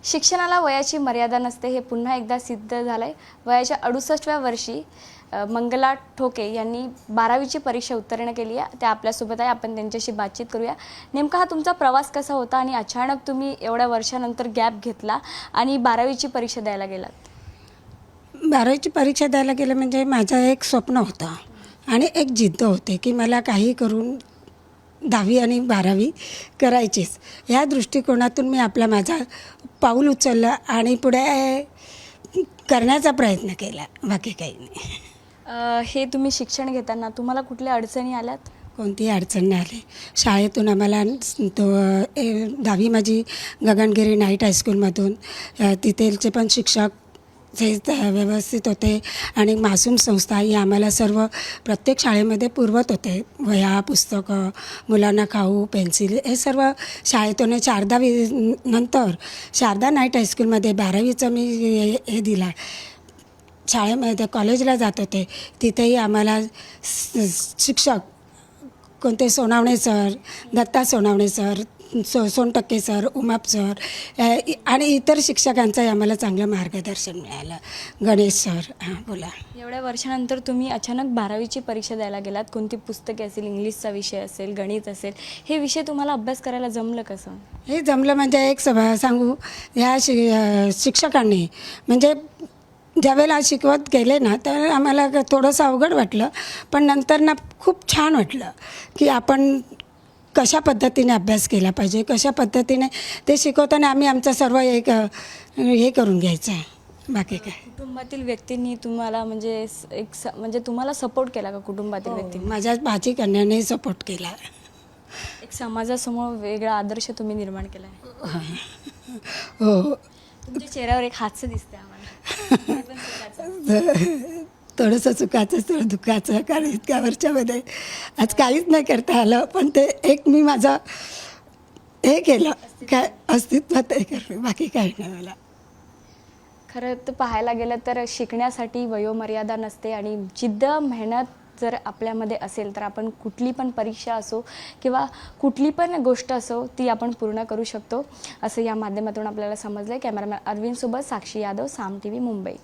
शिक्षणाला वयाची मर्यादा नसते हे पुन्हा एकदा सिद्ध झालंय। वयाच्या 68व्या वर्षी मंगला ठोके यांनी 12वीची परीक्षा उत्तीर्ण केली आहे। त्या आपल्यासोबत आहे, आपण त्यांच्याशी बातचीत करूया। नेमका हा तुमचा प्रवास कसा होता आणि अचानक तुम्ही एवढ्या वर्षानंतर गॅप घेतला आणि 12वीची परीक्षा द्यायला गेलात? 12वीची परीक्षा द्यायला गेलं म्हणजे माझं एक स्वप्न होतं आणि एक जिद्द होते की मला काही करून 10वी आणि 12वी करायचीच। ह्या दृष्टिकोनातून मी माझा पाऊल उचललं आणि पुढे करण्याचा प्रयत्न केला, बाकी काही नाही। हे तुम्ही शिक्षण घेताना तुम्हाला कुठल्या अडचणी आल्यात? कोणतीही अडचण नाही आली। शाळेतून आम्हाला 10वी माझी गगनगिरी नाईट हायस्कूलमधून, तिथेचे पण शिक्षक जे व्यवस्थित होते आणि मासूम संस्था ही आम्हाला सर्व प्रत्येक शाळेमध्ये पुरवत होते। वह्या, पुस्तकं, मुलांना खाऊ, पेन्सिल हे सर्व शाळेतून। नंतर शारदा नाईट हायस्कूलमध्ये 12वीचं मी हे दिला। शाळेमध्ये कॉलेजला जात होते, तिथेही आम्हाला शिक्षक कोणते Sonawane sir, Datta Sonawane sir, Sontakke sir, Umap sir आणि इतर शिक्षकांचंही आम्हाला चांगलं मार्गदर्शन मिळालं। गणेश सर। हां, बोला। एवढ्या वर्षानंतर तुम्ही अचानक 12वीची परीक्षा द्यायला गेलात। कोणती पुस्तके असेल, इंग्लिशचा विषय असेल, गणित असेल, हे विषय तुम्हाला अभ्यास करायला जमलं कसं? हे जमलं म्हणजे एक सांगू, ह्या शिक्षकांनी म्हणजे ज्यावेळेला शिकवत गेले ना, तर आम्हाला थोडंसं अवघड वाटलं, पण नंतर ना खूप छान वाटलं की आपण कशा पद्धतीने अभ्यास केला पाहिजे, कशा पद्धतीने ते शिकवताना आम्ही आमचं सर्व एक हे करून घ्यायचं आहे, बाकी काय। कुटुंबातील व्यक्तींनी तुम्हाला म्हणजे तुम्हाला सपोर्ट केला का? कुटुंबातील व्यक्तींनी? माझ्या भाची कन्याने सपोर्ट केला। एक समाजासमोर वेगळा आदर्श तुम्ही निर्माण केला आहे। हो। तुमच्या चेहऱ्यावर एक हास्य दिसते आम्हाला। थोडंसं सुखाचं, थोडं दुःखाचं, कारण इतक्या वर्षामध्ये आज काहीच नाही करता आलं, पण ते एक मी माझं हे केलं, काय अस्तित्वात हे करते, बाकी काही नाही मला। खरं तर पाहायला गेलं तर शिकण्यासाठी वयोमर्यादा नसते आणि जिद्द, मेहनत जर आपल्यामध्ये असेल तर आपण कुठली पण परीक्षा असो किंवा कुठली पण गोष्ट असो ती आपण पूर्ण करू शकतो, असं या माध्यमातून आपल्याला समजलं आहे। कॅमेरामॅन अरविंदसोबत साक्षी यादव, साम TV, मुंबई।